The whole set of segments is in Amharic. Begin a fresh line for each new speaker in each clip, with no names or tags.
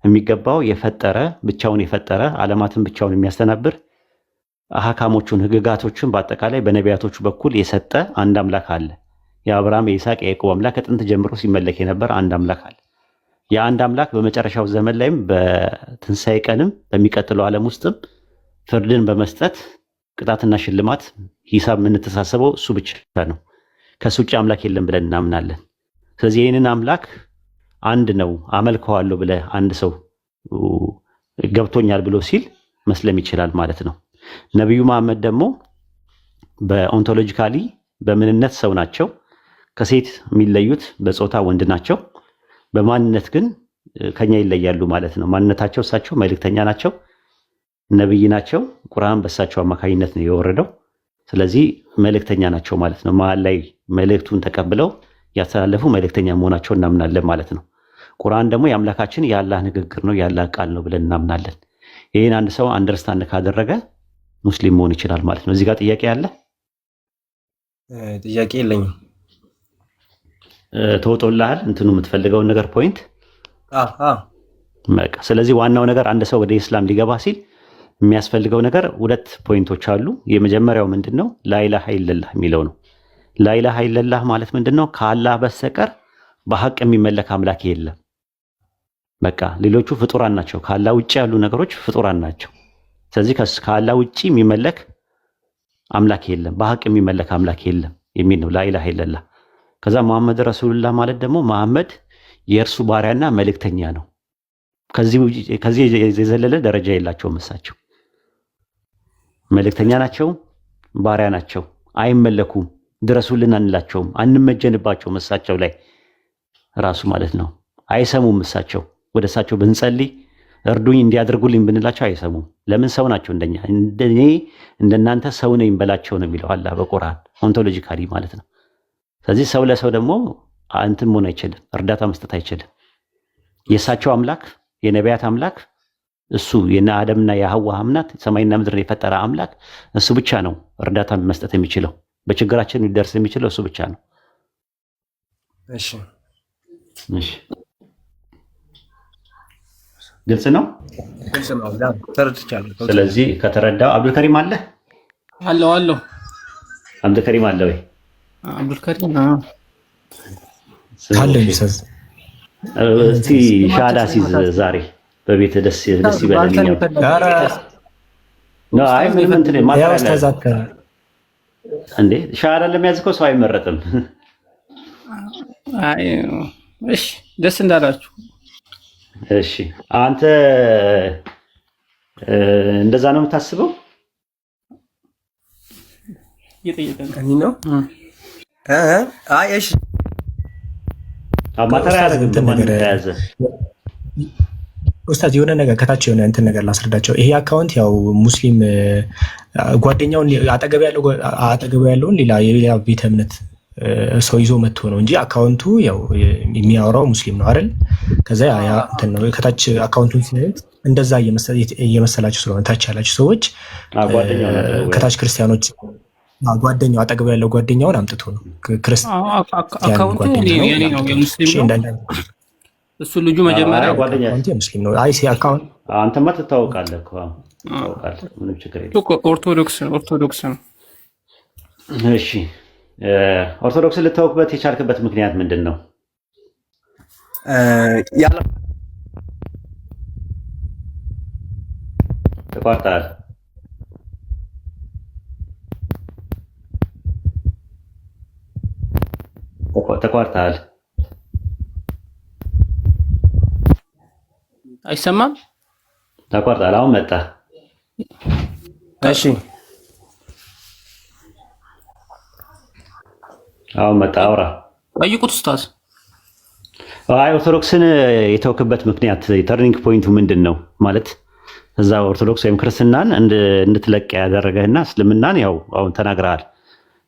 የሚገባው የፈጠረ ብቻውን የፈጠረ ዓለማትን ብቻውን የሚያስተናብር አህካሞቹን ህግጋቶችን በአጠቃላይ በነቢያቶቹ በኩል የሰጠ አንድ አምላክ አለ። የአብርሃም የይስሐቅ የያዕቆብ አምላክ ከጥንት ጀምሮ ሲመለክ የነበረ አንድ አምላክ አለ። የአንድ አምላክ በመጨረሻው ዘመን ላይም በትንሣኤ ቀንም በሚቀጥለው ዓለም ውስጥም ፍርድን በመስጠት ቅጣትና ሽልማት ሂሳብ የምንተሳሰበው እሱ ብቻ ነው። ከሱ ውጭ አምላክ የለም ብለን እናምናለን። ስለዚህ ይህንን አምላክ አንድ ነው አመልከዋለሁ ብለ አንድ ሰው ገብቶኛል ብሎ ሲል መስለም ይችላል ማለት ነው። ነቢዩ መሐመድ ደግሞ በኦንቶሎጂካሊ በምንነት ሰው ናቸው። ከሴት የሚለዩት በጾታ ወንድ ናቸው። በማንነት ግን ከኛ ይለያሉ ማለት ነው። ማንነታቸው እሳቸው መልእክተኛ ናቸው፣ ነብይ ናቸው። ቁርአን በእሳቸው አማካኝነት ነው የወረደው። ስለዚህ መልእክተኛ ናቸው ማለት ነው። መሀል ላይ መልእክቱን ተቀብለው ያስተላለፉ መልእክተኛ መሆናቸው እናምናለን ማለት ነው። ቁርአን ደግሞ የአምላካችን የአላህ ንግግር ነው፣ የአላህ ቃል ነው ብለን እናምናለን። ይህን አንድ ሰው አንደርስታንድ ካደረገ ሙስሊም መሆን ይችላል ማለት ነው። እዚህ ጋር ጥያቄ አለ?
ጥያቄ የለኝም።
ተወጦልሃል እንትኑ የምትፈልገውን ነገር ፖይንት። በቃ ስለዚህ ዋናው ነገር አንድ ሰው ወደ ኢስላም ሊገባ ሲል የሚያስፈልገው ነገር ሁለት ፖይንቶች አሉ። የመጀመሪያው ምንድነው? ላኢላሃ ኢለላህ የሚለው ነው። ላኢላሃ ኢለላህ ማለት ምንድነው? ከአላህ በስተቀር በሐቅ የሚመለክ አምላክ የለም። በቃ ሌሎቹ ፍጡራን ናቸው። ከአላህ ውጪ ያሉ ነገሮች ፍጡራን ናቸው። ስለዚህ ከአላህ ውጪ የሚመለክ አምላክ የለም፣ በሐቅ የሚመለክ አምላክ የለም የሚል ነው ላኢላሃ ኢለላህ። ከዛ መሐመድ ረሱሉላህ ማለት ደግሞ መሐመድ የእርሱ ባሪያና መልእክተኛ ነው። ከዚህ የዘለለ ደረጃ የላቸውም። እሳቸው መልእክተኛ ናቸው፣ ባሪያ ናቸው፣ አይመለኩም፣ ድረሱልን አንላቸውም፣ አንመጀንባቸውም። እሳቸው ላይ ራሱ ማለት ነው አይሰሙም። እሳቸው ወደ እሳቸው ብንጸልይ እርዱኝ እንዲያደርጉልኝ ብንላቸው አይሰሙም። ለምን? ሰው ናቸው፣ እንደኛ እንደኔ እንደናንተ ሰው ነኝ በላቸው ነው የሚለው አላህ በቁርአን ኦንቶሎጂካሊ ማለት ነው። ስለዚህ ሰው ለሰው ደግሞ እንትን መሆን አይችልም፣ እርዳታ መስጠት አይችልም። የእሳቸው አምላክ የነቢያት አምላክ እሱ የነ አደምና የሐዋ አምላክ ሰማይና ምድርን የፈጠረ አምላክ እሱ ብቻ ነው እርዳታ መስጠት የሚችለው። በችግራችን ሊደርስ የሚችለው እሱ ብቻ ነው።
እሺ
እሺ፣ ግልጽ ነው።
ተረድቻለሁ።
ስለዚህ ከተረዳው አብዱልከሪም አለ
አለው
አብዱልከሪም አለ ወይ?
አብዱልከሪም
አለ ይሰዝ
እስቲ ሻዳ ሲዝ ዛሬ በቤት ደስ ይበለኝ ነው። አይ ምን እንትን
ያስተዛከረ
እንዴ ሻዳ ለሚያዝ እኮ ሰው አይመረጥም።
አይ እሺ ደስ እንዳላችሁ።
እሺ አንተ እንደዛ ነው የምታስበው?
እኔ ነው አይ እሺ
አማተራ ያደረግን ነገር ያዘ
ኡስታዝ የሆነ ነገር ከታች የሆነ እንትን ነገር ላስረዳቸው። ይሄ አካውንት ያው ሙስሊም ጓደኛውን አጠገቡ ያለውን የሌላ ቤተ እምነት ሰው ይዞ መጥቶ ነው እንጂ አካውንቱ ያው የሚያወራው ሙስሊም ነው አይደል? ከዛ ያ እንትን ነው ከታች አካውንቱን ሲያዩት እንደዛ እየመሰላችሁ ስለሆነ ታች ያላችሁ ሰዎች ከታች ክርስቲያኖች ጓደኛው አጠገቡ ያለው ጓደኛውን አምጥቶ ነው
አካውንቱ የኔ ነው የሙስሊም ነው እሱ ልጁ መጀመሪያ
ጓደኛው ሙስሊም ነው። አይ ሲ አካውንት
አንተማ ትታወቃለህ እኮ ታወቃለህ። ምንም ችግር የለም።
ኦርቶዶክስ ነው።
እሺ ኦርቶዶክስ ልታወቅበት የቻልክበት ምክንያት ምንድን ነው? ተቋርጠሃል። ተቋርጠሃል።
አይሰማም።
ተቋርጠሃል። አሁን መጣ።
እሺ
አሁን መጣ። አውራ
ጠይቁት ኡስታዝ።
አይ ኦርቶዶክስን የተወክበት ምክንያት የተርኒንግ ፖይንቱ ምንድን ነው ማለት እዛ ኦርቶዶክስ ወይም ክርስትናን እንድትለቅ ያደረገህና እስልምናን ያው አሁን ተናግረሃል።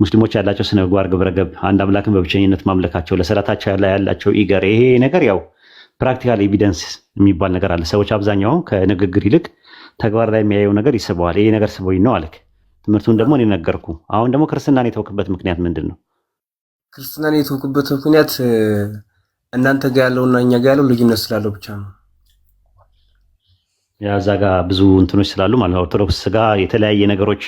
ሙስሊሞች ያላቸው ስነ ምግባር ግብረገብ፣ አንድ አምላክን በብቸኝነት ማምለካቸው፣ ለሰላታቸው ያላቸው ኢገር፣ ይሄ ነገር ያው ፕራክቲካል ኤቪደንስ የሚባል ነገር አለ። ሰዎች አብዛኛው ከንግግር ይልቅ ተግባር ላይ የሚያየው ነገር ይስበዋል። ይሄ ነገር ስቦኝ ነው አለክ። ትምህርቱን ደግሞ እኔ ነገርኩ። አሁን ደግሞ ክርስትናን የተወክበት ምክንያት ምንድን ነው?
ክርስትናን የተወክበት ምክንያት እናንተ ጋር ያለውና እኛ ጋር ያለው ልዩነት ስላለው ብቻ ነው።
ያዛ ጋር ብዙ እንትኖች ስላሉ ማለት ነው። ኦርቶዶክስ ጋር የተለያየ ነገሮች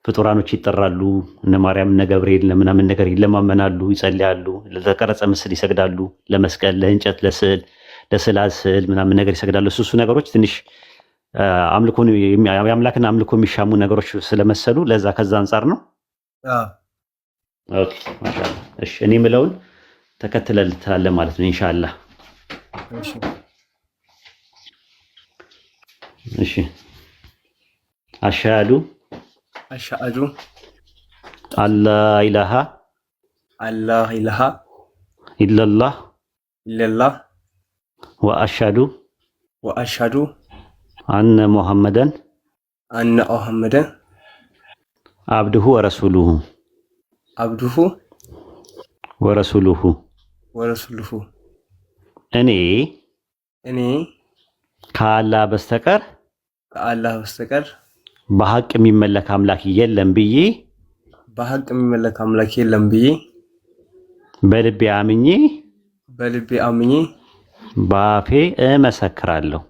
ፍጡራኖች ይጠራሉ። እነ ማርያም እነ ገብርኤል ለምናምን ነገር ይለማመናሉ፣ ይጸልያሉ፣ ለተቀረጸ ምስል ይሰግዳሉ፣ ለመስቀል፣ ለእንጨት፣ ለስዕል፣ ለስዕላት ስዕል ምናምን ነገር ይሰግዳሉ። እሱ ነገሮች ትንሽ አምልኮን የአምላክን አምልኮ የሚሻሙ ነገሮች ስለመሰሉ ለዛ ከዛ አንጻር ነው። ኦኬ ማሻአላ። እሺ እኔ የምለውን ተከትለልታለህ ማለት ነው ኢንሻአላህ። እሺ አሽሃዱ አላ ኢላሃ ኢለላህ ወአሽሃዱ አነ ሙሐመደን አብዱሁ ወረሱሉሁ እኔ ከአላህ በስተቀር በሐቅ የሚመለክ አምላክ የለም ብዬ በልቤ አምኜ በአፌ እመሰክራለሁ።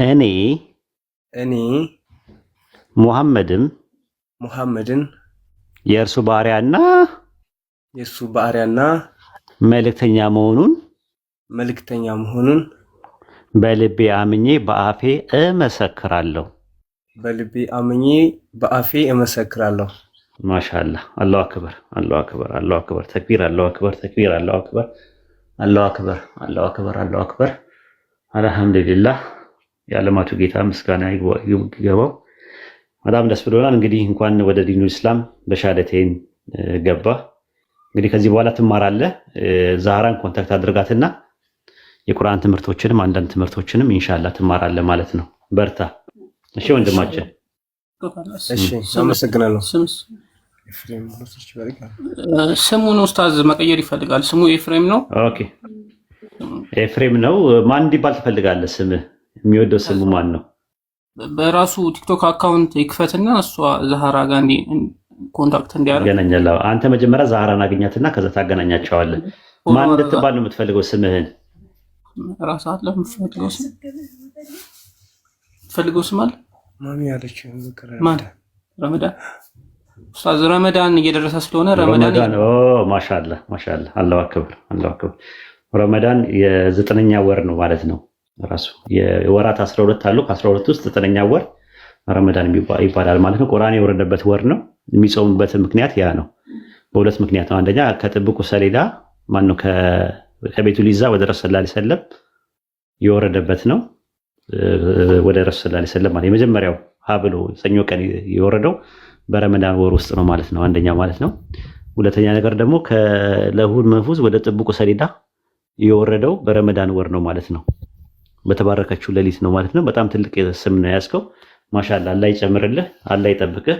እኔ ሙሐመድን የእርሱ ባሪያና መልእክተኛ መሆኑን በልቤ አምኜ በአፌ እመሰክራለሁ። ማሻአላህ። አላሁ አክበር፣ አላሁ አክበር፣ አላሁ አክበር፣ ተክቢር፣ አላሁ አክበር፣ ተክቢር፣ አላሁ አክበር፣ አላሁ አክበር፣ አላሁ አክበር፣ አላሁ አክበር። አልሐምዱሊላህ። የዓለማቱ ጌታ ምስጋና ይገባው። በጣም ደስ ብሎናል። እንግዲህ እንኳን ወደ ዲኑ ኢስላም በሻሃደቴን ገባ። እንግዲህ ከዚህ በኋላ ትማራለህ። ዛህራን ኮንታክት አድርጋትና የቁርአን ትምህርቶችንም አንዳንድ ትምህርቶችንም ኢንሻአላህ ትማራለህ ማለት ነው። በርታ። እሺ ወንድማችን።
እሺ አመሰግናለሁ።
ስሙን ኡስታዝ መቀየር ይፈልጋል። ስሙ ኤፍሬም ነው።
ኦኬ ኤፍሬም ነው። ማን እንዲባል ትፈልጋለህ? ስምህ የሚወደው ስሙ ማን ነው?
በራሱ ቲክቶክ አካውንት ይክፈትና እሷ ዛህራ ጋር ኮንታክት እንዲያደርግ
ያገናኛለሁ። አንተ መጀመሪያ ዛህራን አገኛትና ከዛ ታገናኛቸዋለህ። ማን እንድትባል ነው የምትፈልገው ስምህን?
ራሳት ለምትፈልገው ስም ፈልገው ስም አለ
ማሚ ያለች
ማን? ረመዳን ኡስታዝ ረመዳን እየደረሰ ስለሆነ ረመዳን
ማሻአላህ ማሻአላህ። አላሁ አክበር አላሁ አክበር። ረመዳን የ9ኛ ወር ነው ማለት ነው። ራሱ የወራት 12 አሉ። ከ12 ውስጥ 9ኛ ወር ረመዳን ይባላል ማለት ነው። ቁርአን የወረደበት ወር ነው። የሚጾምበት ምክንያት ያ ነው። በሁለት ምክንያት ነው። አንደኛ ከጥብቁ ሰሌዳ ማነው ከቤቱ ሊዛ ወደ ረሱል ሰለላሁ ዐለይሂ ወሰለም የወረደበት ነው። ወደ ረሱል ሰለላሁ ዐለይሂ ወሰለም ማለት የመጀመሪያው ሀብሎ ሰኞ ቀን የወረደው በረመዳን ወር ውስጥ ነው ማለት ነው። አንደኛ ማለት ነው። ሁለተኛ ነገር ደግሞ ከለሁል መህፉዝ ወደ ጥብቁ ሰሌዳ የወረደው በረመዳን ወር ነው ማለት ነው። በተባረከችው ሌሊት ነው ማለት ነው። በጣም ትልቅ ስም ነው ያዝከው። ማሻአላህ። አላህ ይጨምርልህ፣ አላህ ይጠብቅህ።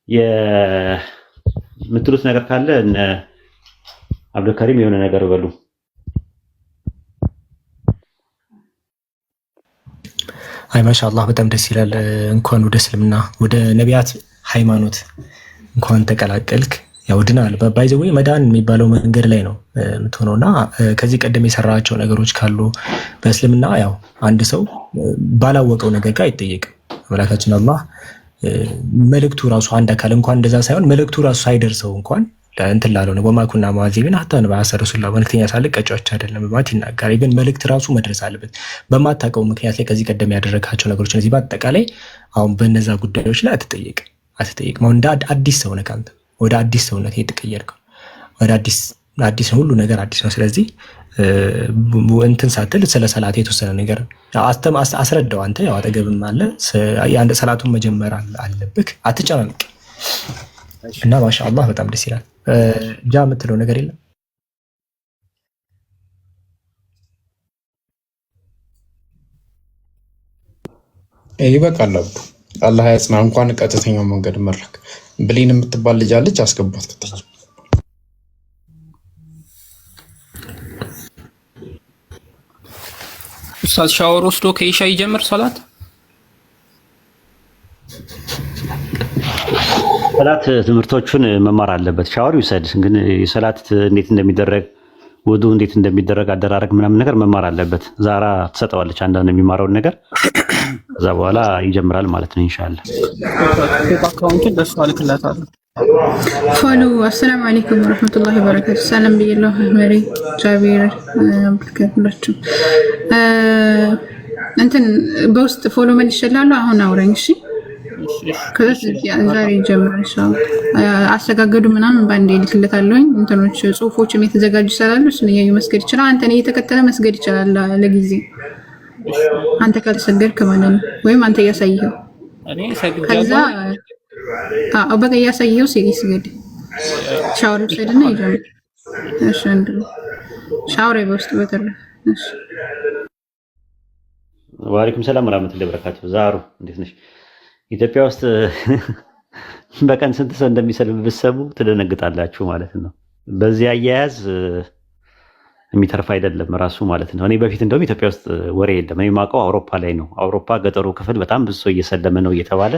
የምትሉት ነገር ካለ እነ አብዱልከሪም የሆነ ነገር በሉ።
አይ ማሻአላህ በጣም ደስ ይላል። እንኳን ወደ እስልምና ወደ ነቢያት ሃይማኖት እንኳን ተቀላቀልክ። ያው ድናል ባይዘው መዳን የሚባለው መንገድ ላይ ነው የምትሆነውና ከዚህ ቀደም የሰራቸው ነገሮች ካሉ በእስልምና ያው አንድ ሰው ባላወቀው ነገር ጋር አይጠየቅም። አምላካችን አላህ መልእክቱ ራሱ አንድ አካል እንኳን እንደዛ ሳይሆን መልእክቱ ራሱ ሳይደርሰው እንኳን እንትን ላለው ነው ወማኩና ሙአዚቢን ሐታ ነው ረሱላህ መልእክተኛ ሳለ ቀጫዎች አይደለም ማለት ይናገራል። ግን መልእክት ራሱ መድረስ አለበት። በማታውቀው ምክንያት ላይ ከዚህ ቀደም ያደረጋቸው ነገሮች እነዚህ በአጠቃላይ አሁን በነዛ ጉዳዮች ላይ አትጠየቅም። እንደ አዲስ ሰው ነህ አንተ። ወደ አዲስ ሰውነት የተቀየርከው ወደ አዲስ ሁሉ ነገር አዲስ ነው። ስለዚህ እንትን ሳትል ስለ ሰላት የተወሰነ ነገር አስረዳው። አንተ ያው አጠገብም አለ የአንድ ሰላቱን መጀመር አለብህ። አትጨናነቅ እና ማሻአላህ በጣም ደስ ይላል። ጃ የምትለው ነገር የለም?
ይበቃል። አብዱ አላህ ያጽና። እንኳን ቀጥተኛው መንገድ መራክ። ብሌን የምትባል ልጅ አለች፣ አስገባት ከተች።
ኡስታዝ ሻወር ወስዶ ከኢሻ ይጀምር ሰላት
ሰላት ትምህርቶቹን መማር አለበት። ሻወር ይውሰድ፣ ግን የሰላት እንዴት እንደሚደረግ ውዱ እንዴት እንደሚደረግ አደራረግ ምናምን ነገር መማር አለበት። ዛራ ትሰጠዋለች አንዳንድ የሚማረውን ነገር ከዛ በኋላ ይጀምራል ማለት ነው ኢንሻአላህ።
አካውንቱን ደስ አልክላታለሁ።
ፎሎ አሰላሙ አለይኩም ወራህመቱላሂ ወበረካቱ። ሰላም ብያለሁ። መሪ ጃቢር ሁላችሁም እንትን በውስጥ ፎሎ መልሼላለሁ። አሁን አውራኝ እሺ። ዛሬ ጀምረን አሰጋገዱ ምናምን ባንዴ ልክለታለሁኝ። እንትኖች ጽሁፎችም የተዘጋጁ ይችላሉ። እሱን እያዩ መስገድ ይችላል። አንተን እየተከተለ መስገድ ይችላል ለጊዜ አንተ ካልተሰገድክ ማለት ነው። ወይም አንተ እያሳየኸው ከዛ በቃ እያሳየኸው ሲስገድ ሻወር ወሰድና ይጀምር። እሺ አንዱ ሻወር በውስጥ በተረፈ እሺ።
ወአለይኩም ሰላም ወራህመቱላሂ ወበረካቱ። ዛሩ እንዴት ነሽ? ኢትዮጵያ ውስጥ በቀን ስንት ሰው እንደሚሰልም ብትሰሙ ትደነግጣላችሁ ማለት ነው። በዚህ አያያዝ የሚተርፍ አይደለም ራሱ ማለት ነው። እኔ በፊት እንደውም ኢትዮጵያ ውስጥ ወሬ የለም። እኔ ማውቀው አውሮፓ ላይ ነው። አውሮፓ ገጠሩ ክፍል በጣም ብዙ ሰው እየሰለመ ነው እየተባለ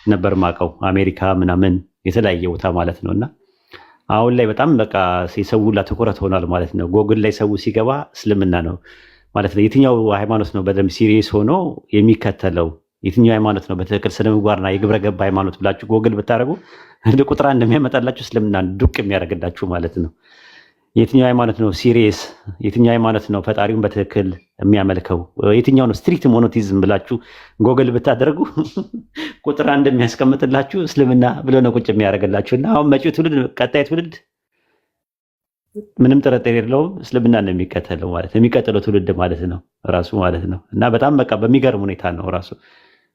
ነበር ማውቀው፣ አሜሪካ ምናምን የተለያየ ቦታ ማለት ነው። እና አሁን ላይ በጣም በቃ የሰው ሁላ ትኩረት ሆኗል ማለት ነው። ጎግል ላይ ሰው ሲገባ እስልምና ነው ማለት ነው። የትኛው ሃይማኖት ነው በደንብ ሲሪየስ ሆኖ የሚከተለው የትኛው ሃይማኖት ነው በትክክል ስነ ምግባርና የግብረ ገብ ሃይማኖት ብላችሁ ጎግል ብታደርጉ እንደ ቁጥር አንድ የሚያመጣላችሁ እስልምና ዱቅ የሚያደርግላችሁ ማለት ነው። የትኛው ሃይማኖት ነው ሲሪየስ፣ የትኛው ሃይማኖት ነው ፈጣሪውን በትክክል የሚያመልከው፣ የትኛው ነው ስትሪክት ሞኖቲዝም ብላችሁ ጎግል ብታደርጉ ቁጥር አንድ የሚያስቀምጥላችሁ እስልምና ብሎ ነው ቁጭ የሚያደርግላችሁ። እና አሁን መጪው ትውልድ ቀጣይ ትውልድ ምንም ጥርጥር የለውም እስልምና ነው የሚከተለው ማለት ነው። የሚቀጥለው ትውልድ ማለት ነው ራሱ ማለት ነው። እና በጣም በቃ በሚገርም ሁኔታ ነው ራሱ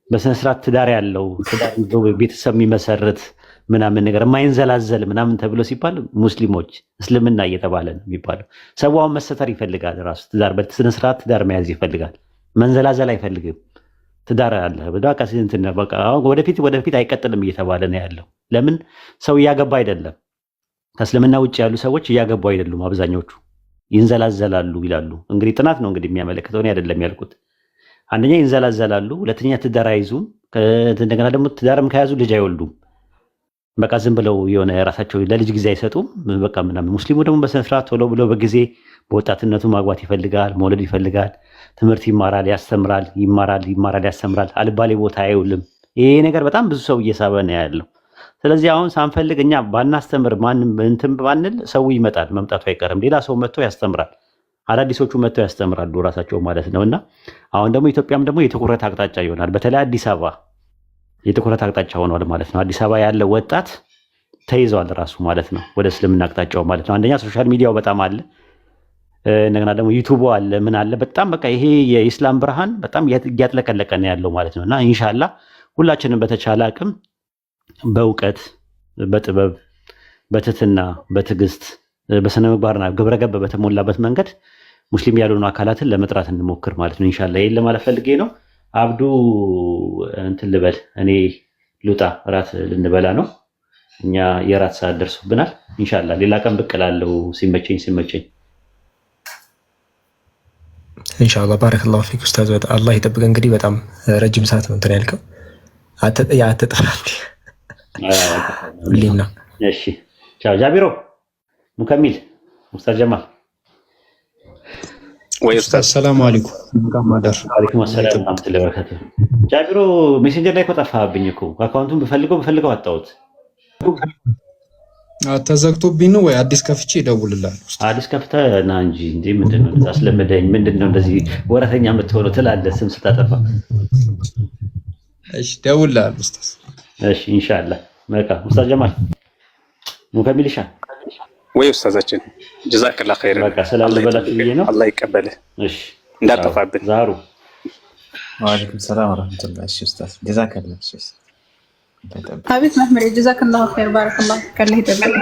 በስነስርዓት ትዳር ያለው ትዳር ይዞ ቤተሰብ የሚመሰርት ምናምን ነገር የማይንዘላዘል ምናምን ተብሎ ሲባል ሙስሊሞች እስልምና እየተባለ ነው የሚባለው። ሰው አሁን መሰተር ይፈልጋል ራሱ ትዳር በስነስርዓት ትዳር መያዝ ይፈልጋል። መንዘላዘል አይፈልግም። ትዳር አለ በቃ ወደፊት አይቀጥልም እየተባለ ነው ያለው። ለምን ሰው እያገባ አይደለም። ከእስልምና ውጭ ያሉ ሰዎች እያገቡ አይደሉም። አብዛኞቹ ይንዘላዘላሉ ይላሉ። እንግዲህ ጥናት ነው እንግዲህ የሚያመለክተው እኔ አይደለም ያልኩት። አንደኛ ይንዘላዘላሉ፣ ሁለተኛ ትዳር አይዙም፣ እንደገና ደግሞ ትዳርም ከያዙ ልጅ አይወልዱም። በቃ ዝም ብለው የሆነ ራሳቸው ለልጅ ጊዜ አይሰጡም። በቃ ምናምን ሙስሊሙ ደግሞ በስነስርዓት ቶሎ ብሎ በጊዜ በወጣትነቱ ማግባት ይፈልጋል፣ መውለድ ይፈልጋል። ትምህርት ይማራል፣ ያስተምራል፣ ይማራል፣ ያስተምራል። አልባሌ ቦታ አይውልም። ይሄ ነገር በጣም ብዙ ሰው እየሳበ ነው ያለው። ስለዚህ አሁን ሳንፈልግ እኛ ባናስተምር ማንም እንትን ባንል ሰው ይመጣል፣ መምጣቱ አይቀርም። ሌላ ሰው መጥቶ ያስተምራል፣ አዳዲሶቹ መጥተው ያስተምራሉ ራሳቸው ማለት ነው። እና አሁን ደግሞ ኢትዮጵያም ደግሞ የትኩረት አቅጣጫ ይሆናል። በተለይ አዲስ አበባ የትኩረት አቅጣጫ ሆኗል ማለት ነው። አዲስ አበባ ያለው ወጣት ተይዘዋል ራሱ ማለት ነው ወደ እስልምና አቅጣጫው ማለት ነው። አንደኛ ሶሻል ሚዲያው በጣም አለ፣ እንደገና ደግሞ ዩቲዩብ አለ፣ ምን አለ፣ በጣም በቃ ይሄ የኢስላም ብርሃን በጣም እያጥለቀለቀ ነው ያለው ማለት ነው። እና ኢንሻአላህ ሁላችንም በተቻለ አቅም በእውቀት በጥበብ በትህትና በትዕግስት በስነ ምግባርና ግብረ ገብ በተሞላበት መንገድ ሙስሊም ያልሆኑ አካላትን ለመጥራት እንሞክር ማለት ነው። ኢንሻአላህ ይሄን ለማለት ፈልጌ ነው። አብዱ እንትን ልበል እኔ ልውጣ፣ እራት ልንበላ ነው እኛ የራት ሰዓት ደርሶብናል። ኢንሻአላህ ሌላ ቀን ብቅ እላለሁ ሲመቸኝ።
ኢንሻአላህ ባረከላሁ ፊክ ኡስታዝ፣ አላህ ይጠብቅ። እንግዲህ በጣም ረጅም ሰዓት ነው እንትን ያልከው አትጠፋም ሁሌም ነው።
እሺ ቻው ጃቢሮ ሙከሚል ኡስታዝ ጀማል
ወይ ኡስታዝ ሰላም አለይኩም ጋማዳር
አለይኩም ሰላም ወራህመቱላሂ ወበረካቱ። ጃቢሮ ሜሴንጀር ላይ ተጠፋብኝ እኮ አካውንቱን በፈልገው አጣሁት።
ተዘግቶብኝ ነው ወይ አዲስ ከፍቼ እደውልልሃለሁ።
አዲስ ከፍተህ ና እንጂ ምንድነው አስለመደኝ። ምንድነው እንደዚህ ወረተኛ የምትሆነው ትላለህ ስም ስታጠፋ።
እሺ እደውልልሃለሁ ኡስታዝ።
እሺ ኢንሻአላህ በቃ ኡስታዝ ጀማል ሙከሚልሻ
ወይ ኡስታዛችን ጀዛከላህ ኸይር።
በቃ ሰላም ልበላችሁ ብዬ ነው።
አላህ ይቀበልህ።
እሺ
እንዳጠፋብን።
ዛሩ
ወአለይኩም ሰላም ወራህመቱላሂ። እሺ ኡስታዝ ጀዛከላህ። እሺ
አቤት መህመድ ጀዛከላህ ኸይር ባረከላህ ከለህ ይደረግ